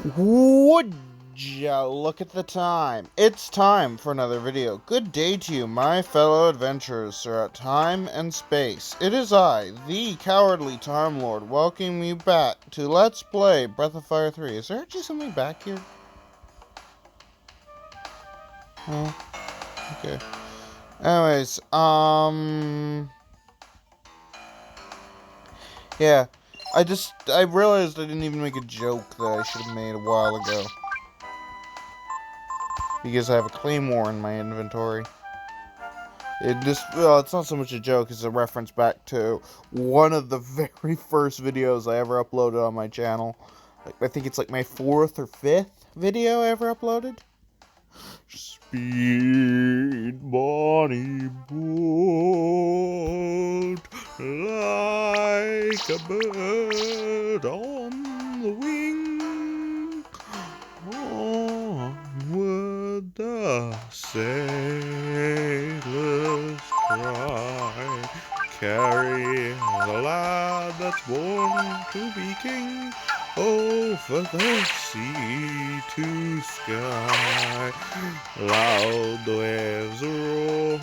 Would ya look at the time? It's time for another video. Good day to you, my fellow adventurers throughout time and space. It is I, the Cowardly Time Lord, welcoming you back to Let's Play Breath of Fire 3. Is there actually something back here? Oh, okay. Anyways, yeah. I realized I didn't even make a joke that I should have made a while ago. Because I have a claymore in my inventory. Well, it's not so much a joke, it's a reference back to one of the very first videos I ever uploaded on my channel. I think it's like my 4th or 5th video I ever uploaded. Speed Bonnie boat like a bird on the wing. Onward the sailors cry, carry the lad that's born to be king, over the sea to sky. Loud the waves roar,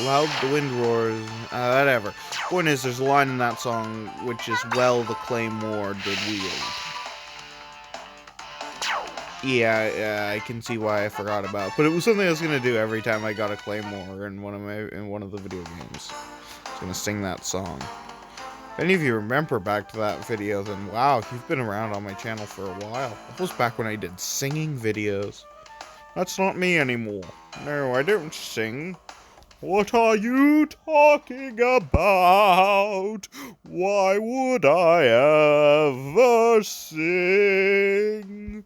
loud the wind roars, whatever. Point is, there's a line in that song which is, well, the claymore did wield. Yeah, I can see why I forgot about it. But it was something I was gonna do every time I got a claymore in one of the video games. I was gonna sing that song. If any of you remember back to that video, then wow, you've been around on my channel for a while. That was back when I did singing videos. That's not me anymore. No, I don't sing. What are you talking about? Why would I ever sing?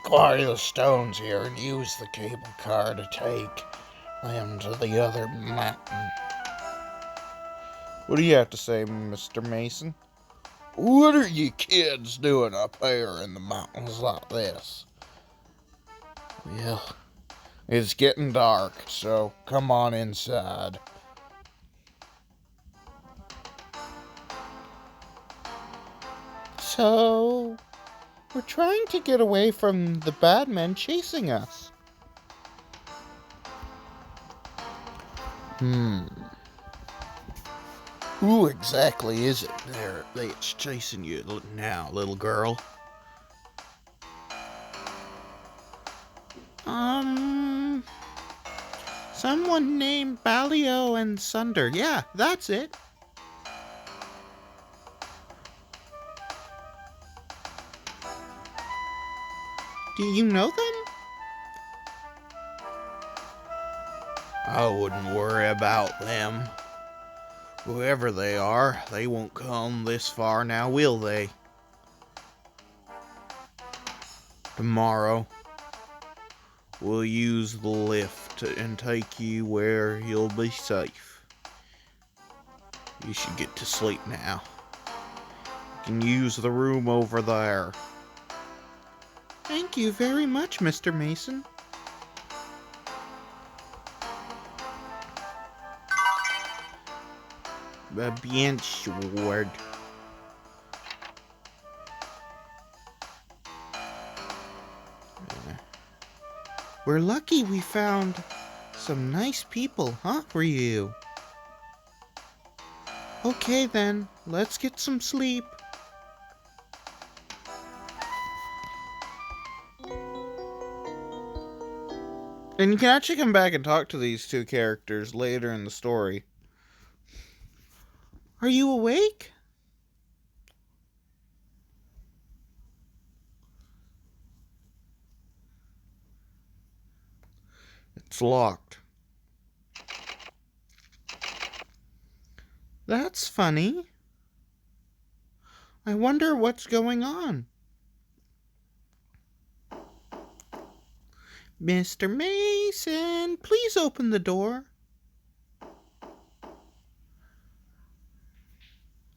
Acquire the stones here and use the cable car to take them to the other mountain. What do you have to say, Mr. Mason? What are you kids doing up here in the mountains like this? Well, it's getting dark, so come on inside. So, we're trying to get away from the bad men chasing us. Who exactly is it that's chasing you now, little girl? Someone named Balio and Sunder. Yeah, that's it. Do you know them? I wouldn't worry about them. Whoever they are, they won't come this far now, will they? Tomorrow, we'll use the lift and take you where you'll be safe. You should get to sleep now. You can use the room over there. Thank you very much, Mr. Mason. Bien sûr. We're lucky we found some nice people, huh, for you? Okay then, let's get some sleep. And you can actually come back and talk to these two characters later in the story. Are you awake? It's locked. That's funny. I wonder what's going on. Mr. Mason, please open the door.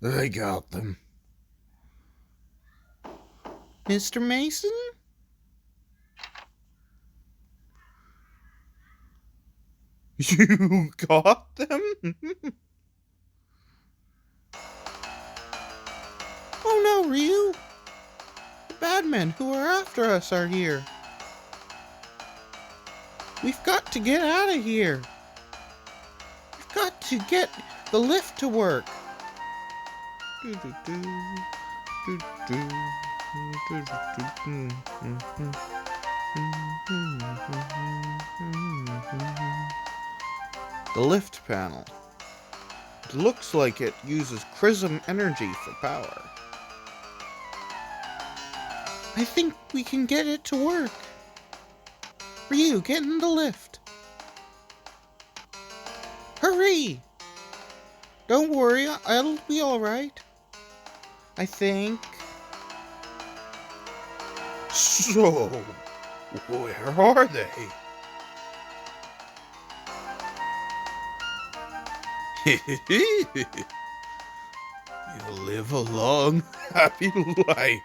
I got them. Mr. Mason? You got them? bad men who are after us are here. We've got to get out of here. We've got to get the lift to work. The lift panel. It looks like it uses Chrism energy for power. I think we can get it to work. Ryu, get in the lift. Hurry! Don't worry, it'll be alright. I think. So, where are they? You'll live a long, happy life.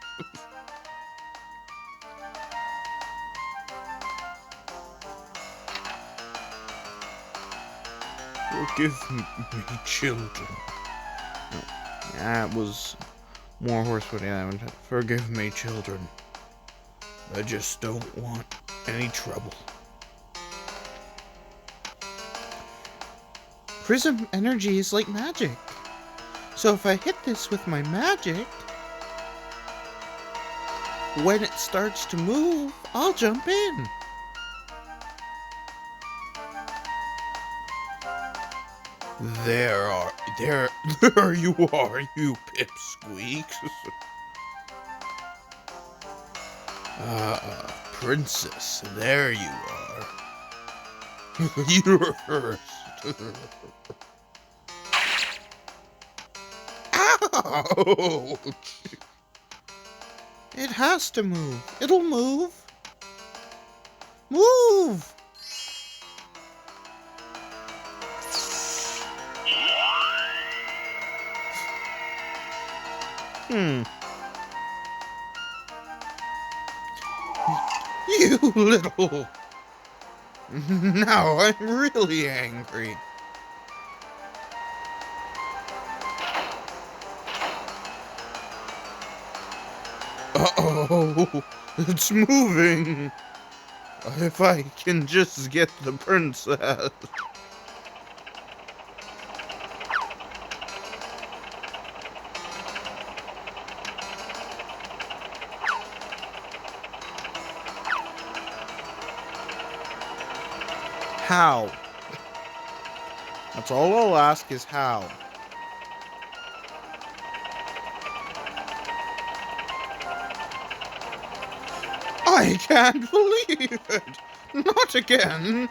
Forgive me, children. No, that was more Horsewood Island. Forgive me, children. I just don't want any trouble. Chrism energy is like magic. So if I hit this with my magic, when it starts to move, I'll jump in. There you are, you pipsqueaks. Princess, there you are. You're first. Ouch! It has to move. It'll move. Move! You little... Now I'm really angry. Uh-oh, it's moving. If I can just get the princess. How? That's all I'll ask is how. I can't believe it! Not again!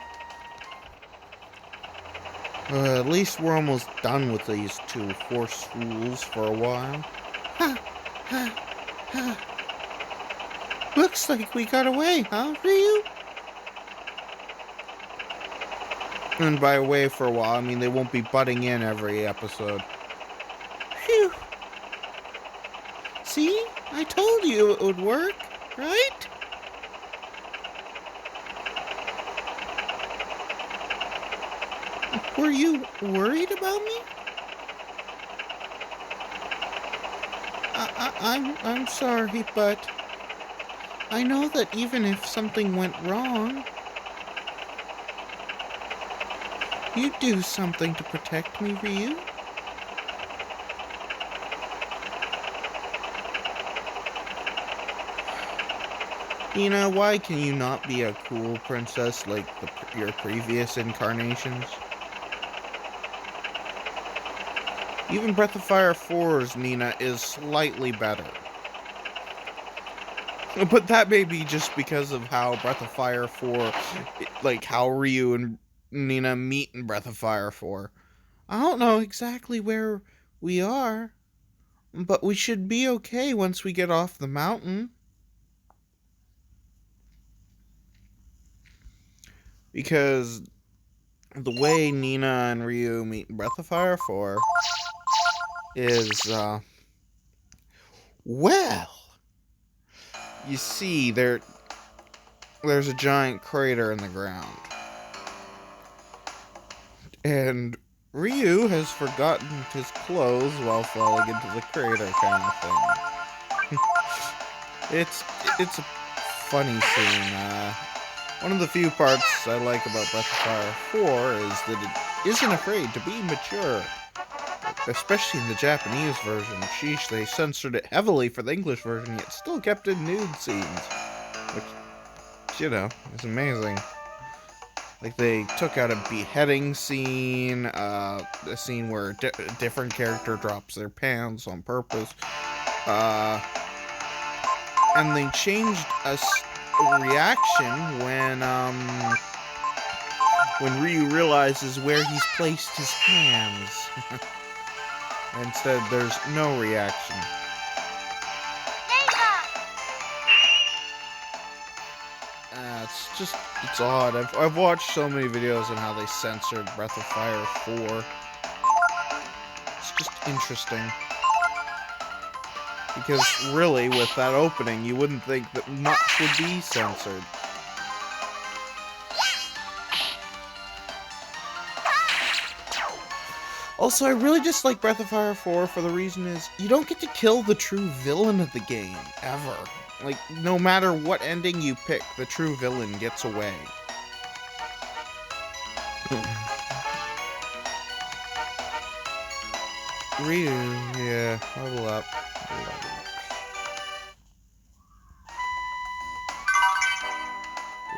At least we're almost done with these two force fools for a while. Looks like we got away, huh, Ryu? And by away for a while, I mean they won't be butting in every episode. Phew. See? I told you it would work, right? Were you worried about me? I'm sorry, but I know that even if something went wrong, you'd do something to protect me, Ryu. Nina, why can you not be a cool princess like your previous incarnations? Even Breath of Fire 4's Nina is slightly better. But that may be just because of how Breath of Fire 4, like how Ryu and Nina meet in Breath of Fire 4. I don't know exactly where we are, but we should be okay once we get off the mountain. Because the way Nina and Ryu meet in Breath of Fire 4 is, well, you see, there's a giant crater in the ground. And Ryu has forgotten his clothes while falling into the crater kind of thing. It's a funny scene. One of the few parts I like about Breath of Fire 4 is that it isn't afraid to be mature. Especially in the Japanese version. Sheesh, they censored it heavily for the English version, yet still kept in nude scenes. Which, you know, is amazing. Like, they took out a beheading scene, a scene where a different character drops their pants on purpose, and they changed a reaction when Ryu realizes where he's placed his hands. Instead, there's no reaction. It's odd. I've watched so many videos on how they censored Breath of Fire 4. It's just interesting. Because really, with that opening, you wouldn't think that much would be censored. Also, I really dislike Breath of Fire 4 for the reason is, you don't get to kill the true villain of the game, ever. Like, no matter what ending you pick, the true villain gets away. Ryu, yeah, level up.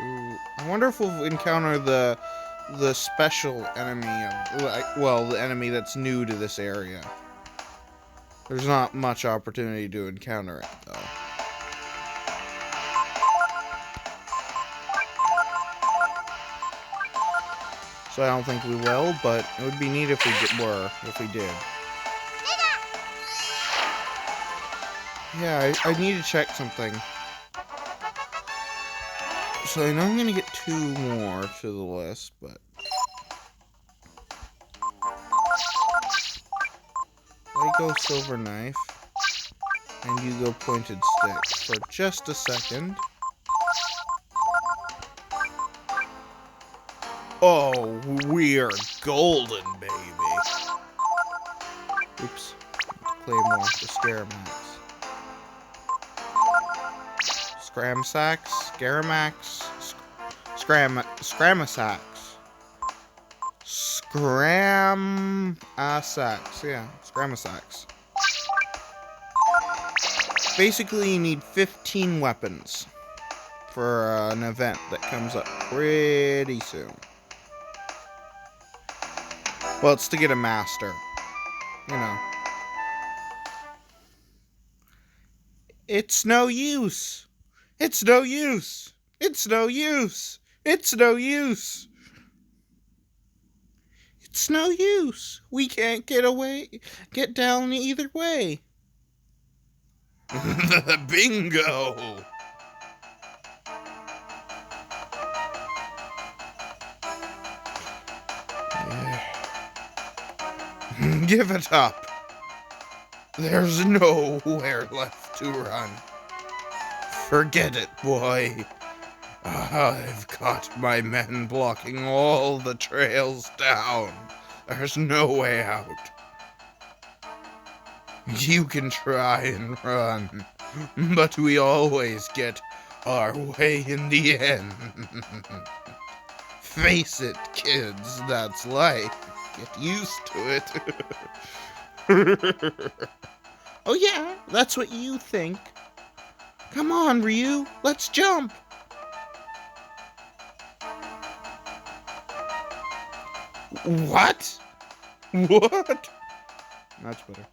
Ooh, I wonder if we'll encounter the special enemy of, well, the enemy that's new to this area. There's not much opportunity to encounter it, though. So I don't think we will, but it would be neat if we did. Yeah, I need to check something. So I know I'm gonna get 2 more to the list, but I go silver knife, and you go pointed stick for just a second. Oh, we're golden, baby. Oops. Claymore to Scaramax. Scramsax? Scaramax? Scramasax. Scramasax. Yeah, Scramasax. Basically, you need 15 weapons for an event that comes up pretty soon. Well, it's to get a master. You know. It's no use. It's no use. It's no use. It's no use. It's no use. We can't get down either way. Bingo. Give it up. There's nowhere left to run. Forget it, boy. I've got my men blocking all the trails down. There's no way out. You can try and run, but we always get our way in the end. Face it, kids, that's life. Get used to it. Oh yeah, that's what you think. Come on, Ryu, let's jump. What? What? That's better.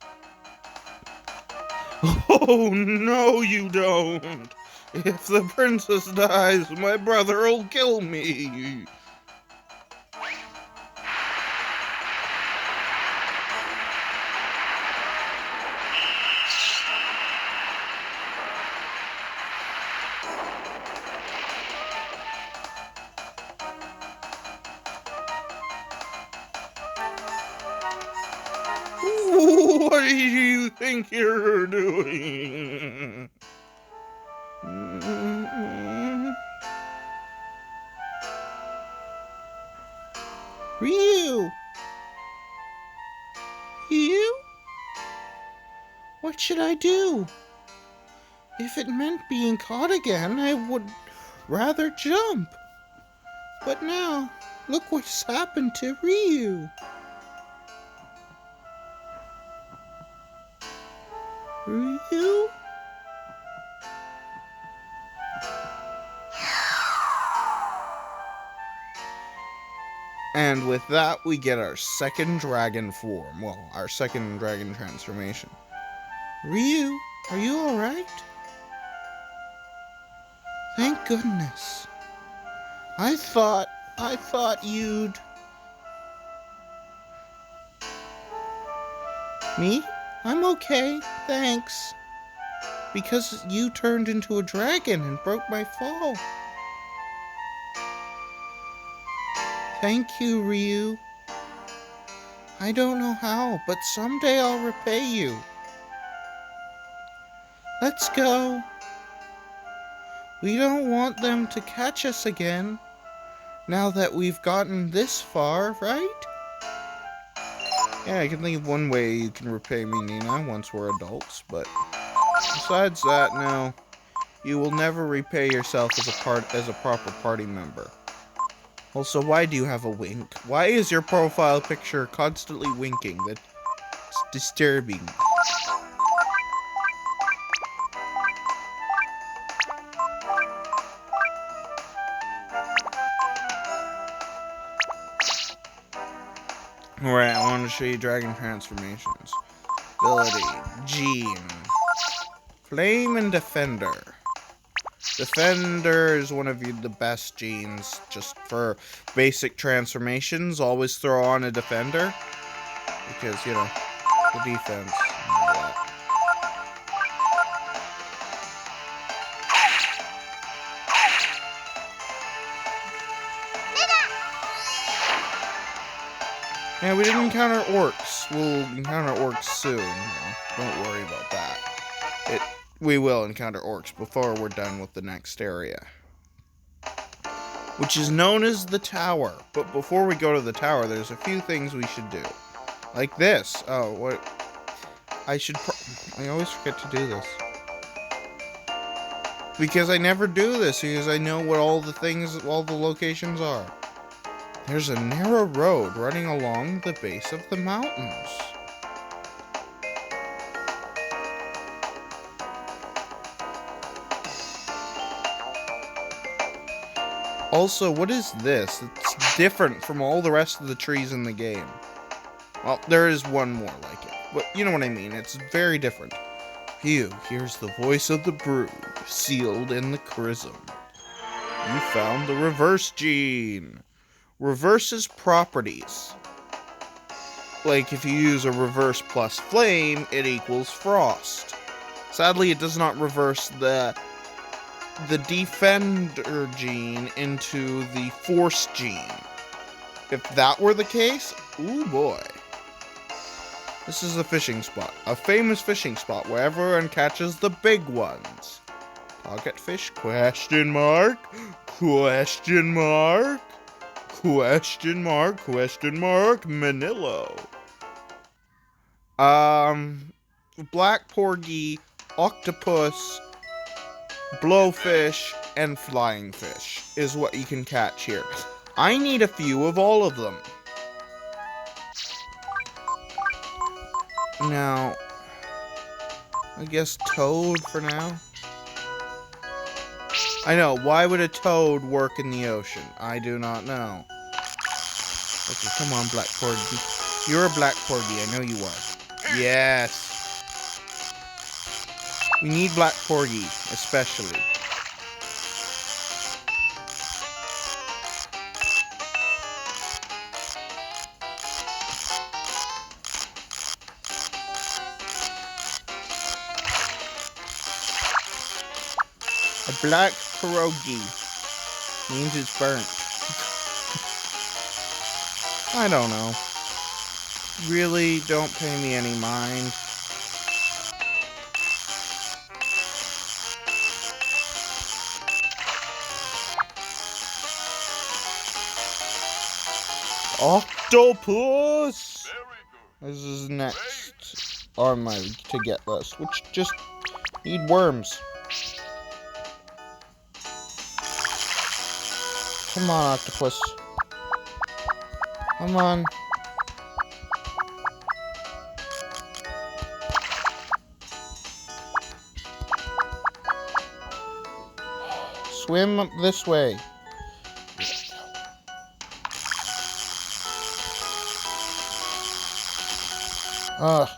Oh, no, you don't. If the princess dies, my brother'll kill me. What do you think you're doing? Ryu! Ryu? What should I do? If it meant being caught again, I would rather jump. But now, look what's happened to Ryu. Ryu? And with that, we get our second dragon form. Well, our second dragon transformation. Ryu, are you alright? Thank goodness. I thought you'd... Me? I'm okay, thanks. Because you turned into a dragon and broke my fall. Thank you, Ryu. I don't know how, but someday I'll repay you. Let's go. We don't want them to catch us again, now that we've gotten this far, right? Yeah, I can think of one way you can repay me, Nina, once we're adults, but besides that, no. You will never repay yourself as a proper party member. Also, why do you have a wink? Why is your profile picture constantly winking? That's disturbing. Alright, I want to show you dragon transformations. Ability, Gene. Flame and Defender. Defender is one of the best genes just for basic transformations. Always throw on a Defender. Because, you know, the defense and all that. Yeah, we didn't encounter orcs. We'll encounter orcs soon. Don't worry about that. We will encounter orcs before we're done with the next area, which is known as the tower. But before we go to the tower, there's a few things we should do. Like this. Oh, what? I always forget to do this. Because I never do this, because I know what all the locations are. There's a narrow road running along the base of the mountains. Also, what is this? It's different from all the rest of the trees in the game. Well, there is one more like it. But you know what I mean. It's very different. Phew, here's the voice of the brood, sealed in the chrism. You found the reverse gene. Reverses properties. Like if you use a reverse plus flame, it equals frost. Sadly, it does not reverse the defender gene into the force gene. If that were the case, ooh boy. This is a fishing spot. A famous fishing spot where everyone catches the big ones. Target fish? Question mark? Question mark? Question mark? Question mark? Manillo. Black porgy, octopus, blowfish, and flying fish is what you can catch here. I need a few of all of them. Now, I guess toad for now. I know, why would a toad work in the ocean? I do not know. Okay, come on, black porgy. You're a black porgy, I know you are. Yes. We need black porgy, especially. A black pierogi means it's burnt. I don't know. Really, don't pay me any mind. Octopus! This is next on my to get list, which just need worms. Come on, octopus. Come on. Swim this way. Ugh.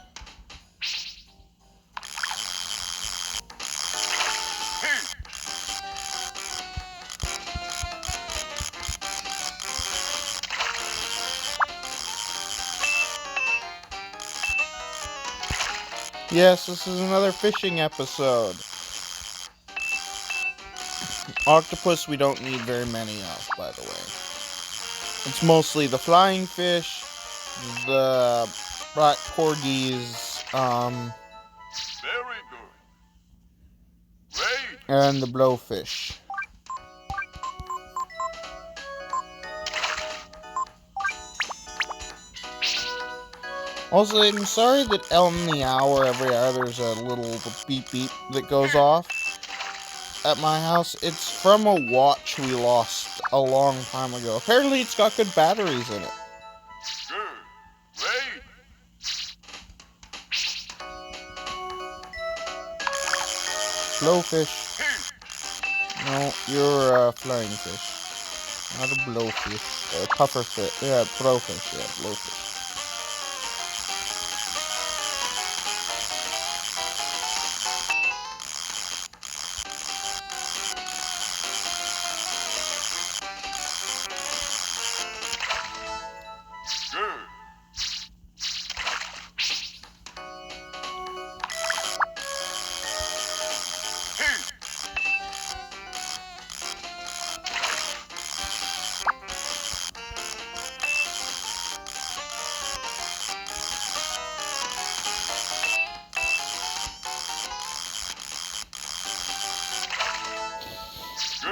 Yes, this is another fishing episode. Octopus we don't need very many of, by the way. It's mostly the flying fish, the black porgies, Very good. Great. and the blowfish. Also, I'm sorry that on the hour every hour there's a little beep beep that goes off at my house. It's from a watch we lost a long time ago. Apparently it's got good batteries in it. Good. Great. Blowfish. No, you're a flying fish. Not a blowfish. Pufferfish. Yeah, blowfish. Yeah, blowfish. Good.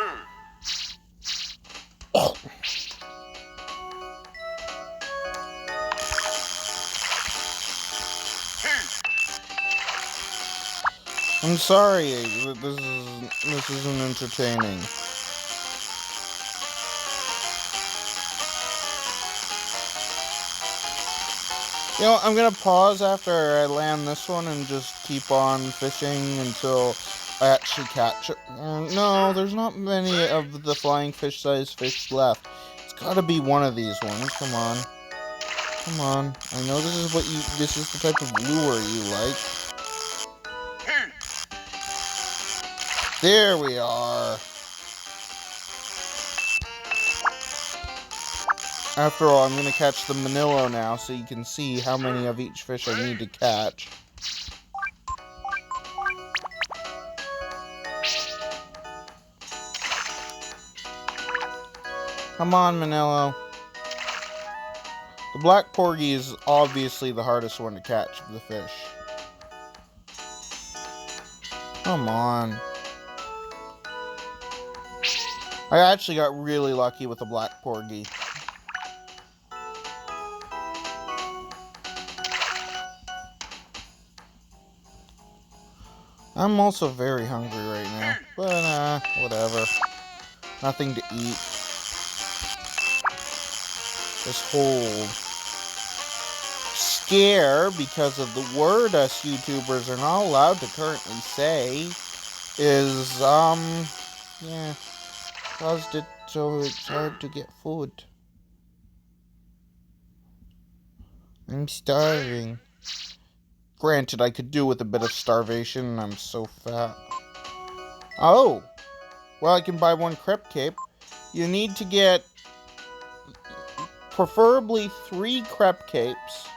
Good. I'm sorry, this isn't entertaining. You know, I'm gonna pause after I land this one and just keep on fishing until I actually catch it. No, there's not many of the flying fish-sized fish left. It's gotta be one of these ones. Come on. Come on. I know this is the type of lure you like. There we are. After all, I'm going to catch the Manilo now so you can see how many of each fish I need to catch. Come on, Manilo. The black porgy is obviously the hardest one to catch of the fish. Come on. I actually got really lucky with the black porgy. I'm also very hungry right now, but whatever. Nothing to eat. This whole scare, because of the word us YouTubers are not allowed to currently say, is, yeah, caused it so it's hard to get food. I'm starving. Granted, I could do with a bit of starvation. I'm so fat. Oh! Well, I can buy one crepe cape. You need to get preferably 3 crepe capes,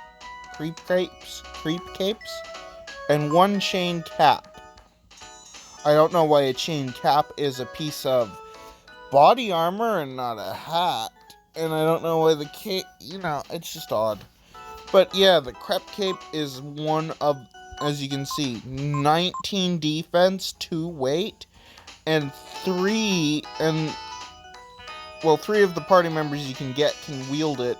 and 1 chain cap. I don't know why a chain cap is a piece of body armor and not a hat. And I don't know why the cape, it's just odd. But yeah, the crepe cape is one of, as you can see, 19 defense, 2 weight, and 3 of the party members you can wield it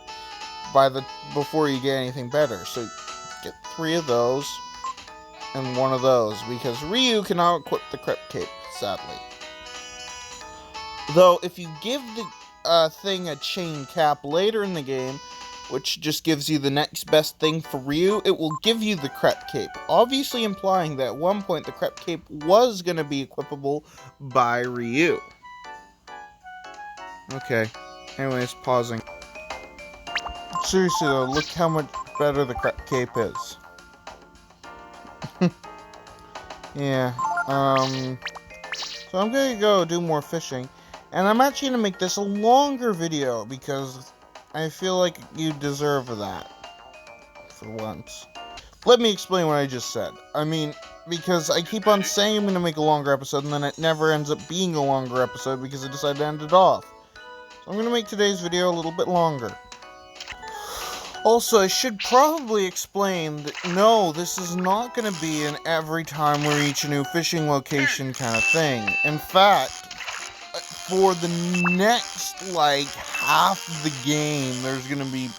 before you get anything better. So get 3 of those. in one of those, because Ryu cannot equip the Crepe Cape, sadly. Though, if you give the thing a chain cap later in the game, which just gives you the next best thing for Ryu, it will give you the Crepe Cape, obviously implying that at one point the Crepe Cape was going to be equipable by Ryu. Okay, anyways, pausing. Seriously though, look how much better the Crepe Cape is. Yeah, so I'm gonna go do more fishing, and I'm actually gonna make this a longer video, because I feel like you deserve that, for once. Let me explain what I just said. I mean, because I keep on saying I'm gonna make a longer episode, and then it never ends up being a longer episode, because I decided to end it off. So I'm gonna make today's video a little bit longer. Also, I should probably explain that, no, this is not going to be an every time we reach a new fishing location kind of thing. In fact, for the next, like, half of the game, there's going to be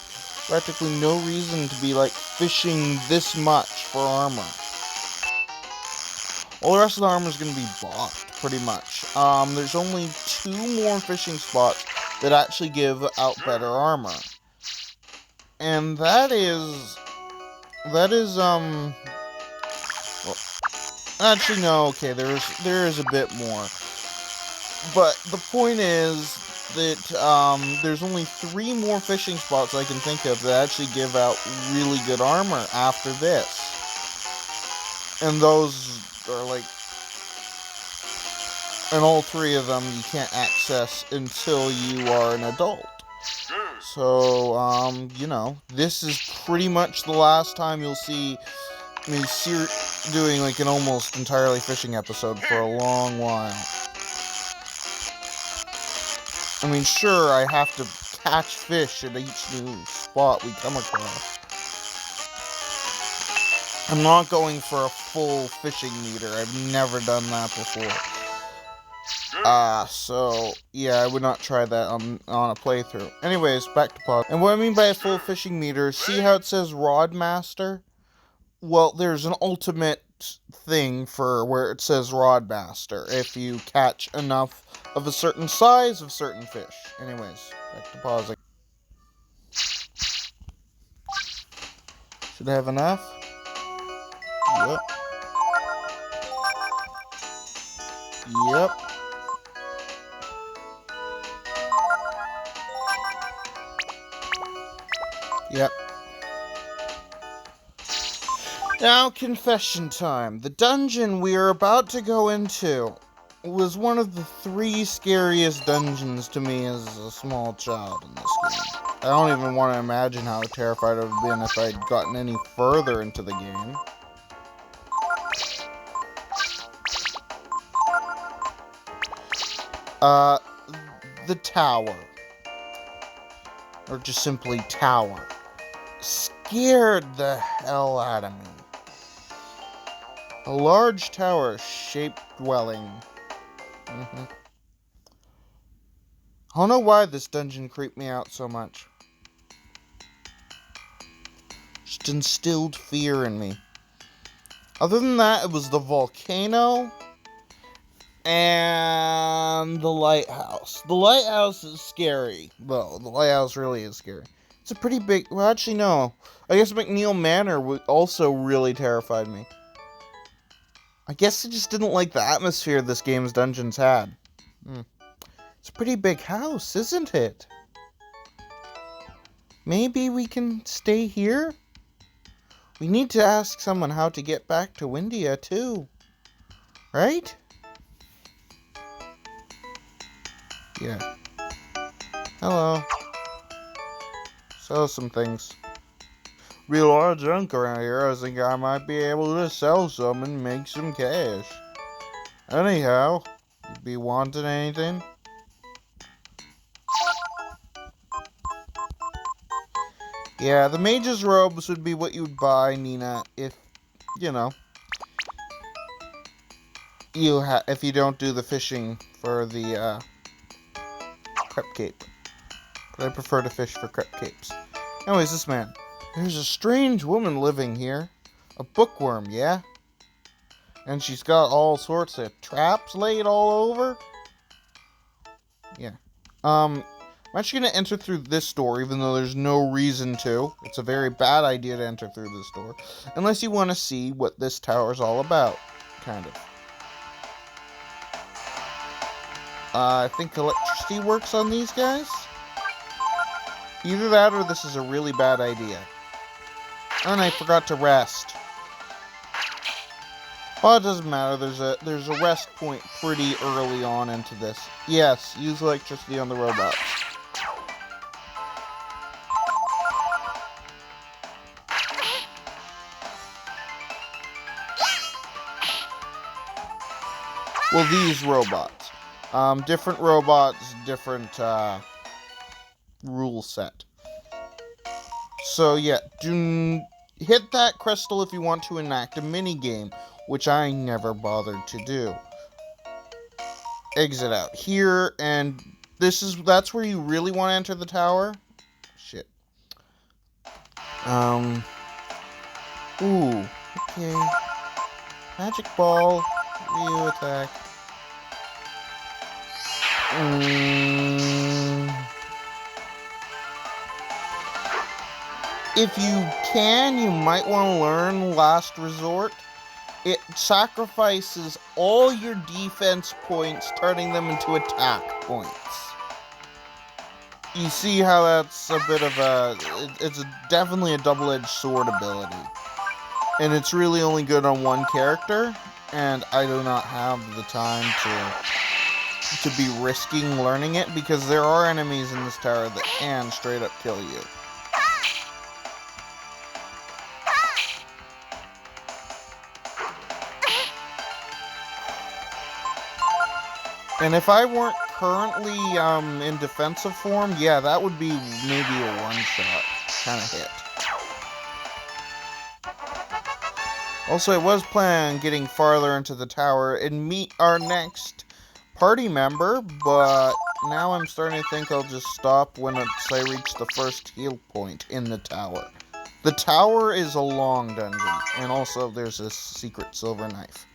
practically no reason to be, like, fishing this much for armor. All the rest of the armor is going to be bought, pretty much. There's only 2 more fishing spots that actually give out better armor. And that is, well, actually, no, okay, there is a bit more. But the point is that, there's only 3 more fishing spots I can think of that actually give out really good armor after this. And those are, like, and all 3 of them you can't access until you are an adult. So, you know, this is pretty much the last time you'll see me doing, like, an almost entirely fishing episode for a long while. I mean, sure, I have to catch fish at each new spot we come across. I'm not going for a full fishing meter. I've never done that before. So, yeah, I would not try that on a playthrough. Anyways, back to pause. And what I mean by a full fishing meter, see how it says Rod Master? Well, there's an ultimate thing for where it says Rod Master, if you catch enough of a certain size of certain fish. Anyways, back to pausing. Should I have enough? Yep. Yep. Yep. Now, confession time. The dungeon we are about to go into was one of the 3 scariest dungeons to me as a small child in this game. I don't even want to imagine how terrified I would have been if I'd gotten any further into the game. The tower. Or just simply tower. Scared the hell out of me. A large tower-shaped dwelling. I don't know why this dungeon creeped me out so much. Just instilled fear in me. Other than that, it was the volcano and the lighthouse. The lighthouse is scary, though. The lighthouse really is scary. It's a pretty big... Well, actually, no. I guess McNeil Manor also really terrified me. I guess I just didn't like the atmosphere this game's dungeons had. It's a pretty big house, isn't it? Maybe we can stay here? We need to ask someone how to get back to Windia, too. Right? Yeah. Hello. Sell some things. Be a lot of junk around here. I think I might be able to sell some and make some cash. Anyhow, you be wanting anything? Yeah, the mage's robes would be what you would buy, Nina, if, you know, if you don't do the fishing for the, Crepe Cape. But I prefer to fish for Crepe Capes. Anyways, this man. There's a strange woman living here. A bookworm, yeah? And she's got all sorts of traps laid all over. Yeah. I'm actually going to enter through this door, even though there's no reason to. It's a very bad idea to enter through this door. Unless you want to see what this tower's all about. Kind of. I think electricity works on these guys. Either that or this is a really bad idea. And I forgot to rest. Well, it doesn't matter. There's a rest point pretty early on into this. Yes, use electricity on the robots. Well, these robots. Different robots, different rule set. So yeah, hit that crystal if you want to enact a mini game, which I never bothered to do. Exit out here, and that's where you really want to enter the tower. Shit. Ooh. Okay. Magic ball. Ryu attack. If you can, you might want to learn Last Resort. It sacrifices all your defense points, turning them into attack points. You see how that's a bit of it's definitely a double-edged sword ability. And it's really only good on one character, and I do not have the time to be risking learning it, because there are enemies in this tower that can straight up kill you. And if I weren't currently in defensive form, yeah, that would be maybe a one-shot kind of hit. Also, I was planning on getting farther into the tower and meet our next party member, but now I'm starting to think I'll just stop when I reach the first heal point in the tower. The tower is a long dungeon, and also there's this secret silver knife.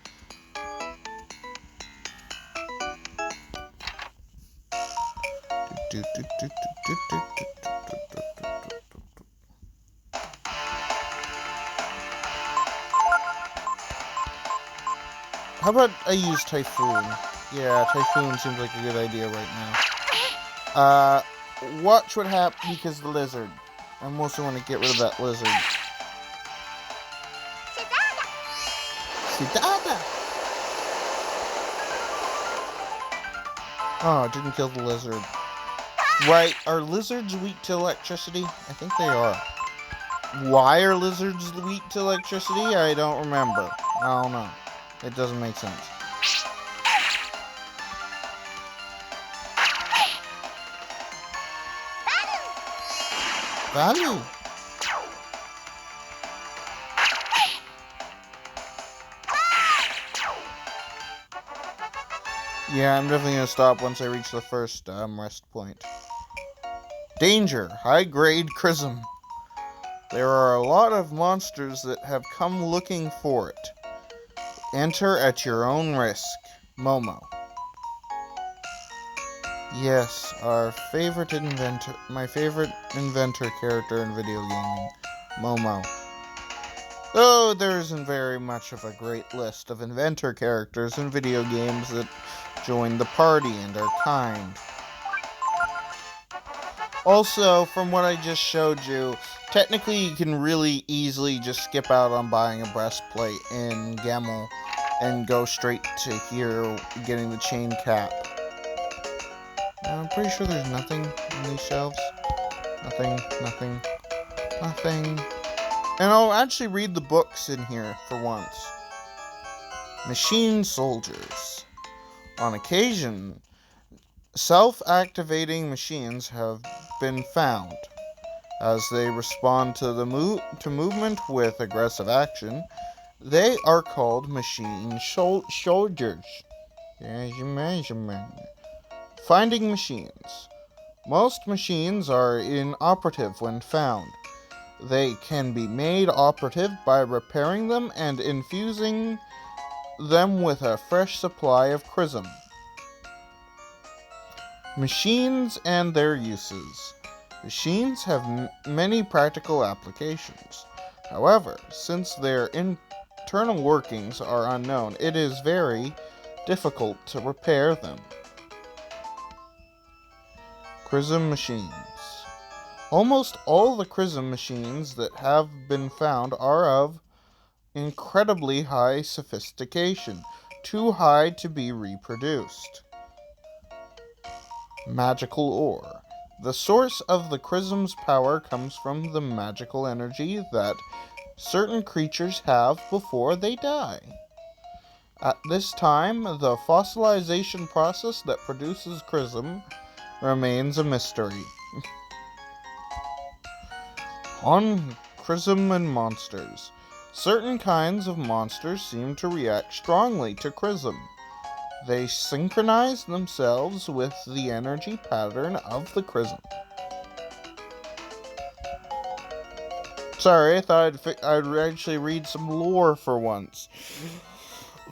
How about I use Typhoon? Yeah, Typhoon seems like a good idea right now. Watch what happens because the lizard. I mostly want to get rid of that lizard. Sidada! Oh, it didn't kill the lizard. Right, are lizards weak to electricity? I think they are. Why are lizards weak to electricity? I don't remember. I don't know. It doesn't make sense. Value! Yeah, I'm definitely gonna stop once I reach the first rest point. Danger! High-grade Chrism. There are a lot of monsters that have come looking for it. Enter at your own risk. Momo. Yes, my favorite inventor character in video gaming, Momo. Though there isn't very much of a great list of inventor characters in video games that join the party and are kind. Also, from what I just showed you, technically you can really easily just skip out on buying a breastplate in Gemmel and go straight to here getting the chain cap. I'm pretty sure there's nothing on these shelves. Nothing. And I'll actually read the books in here for once. Machine soldiers. On occasion, self-activating machines have been found. As they respond to the movement with aggressive action, they are called machine soldiers. Finding machines. Most machines are inoperative when found. They can be made operative by repairing them and infusing them with a fresh supply of chrism. Machines and their uses. Machines have many practical applications. However, since their internal workings are unknown, it is very difficult to repair them. Chrism machines. Almost all the chrism machines that have been found are of incredibly high sophistication, too high to be reproduced. Magical ore. The source of the chrism's power comes from the magical energy that certain creatures have before they die. At this time, the fossilization process that produces chrism remains a mystery. On chrism and monsters. Certain kinds of monsters seem to react strongly to chrism. They synchronize themselves with the energy pattern of the chrism. Sorry, I thought I'd actually read some lore for once.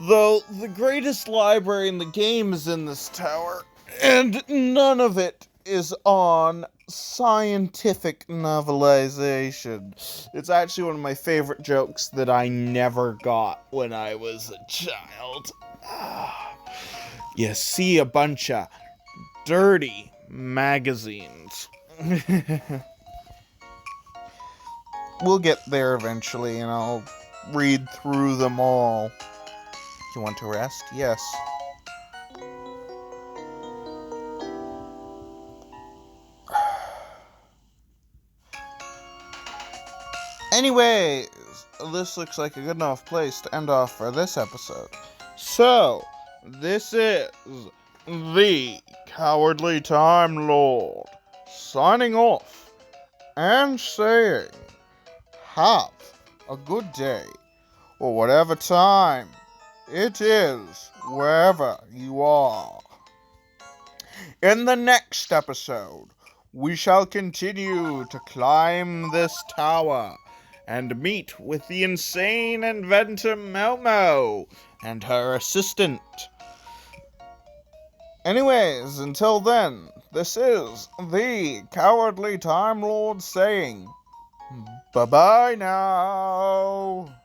Though the greatest library in the game is in this tower, and none of it is on scientific novelization. It's actually one of my favorite jokes that I never got when I was a child. You see a bunch of dirty magazines. We'll get there eventually, and I'll read through them all. You want to rest? Yes. Anyways, this looks like a good enough place to end off for this episode. So, this is the Cowardly Time Lord signing off and saying, have a good day, or whatever time it is, wherever you are. In the next episode, we shall continue to climb this tower and meet with the insane inventor Momo and her assistant. Anyways, until then, this is the Cowardly Time Lord saying, bye-bye now.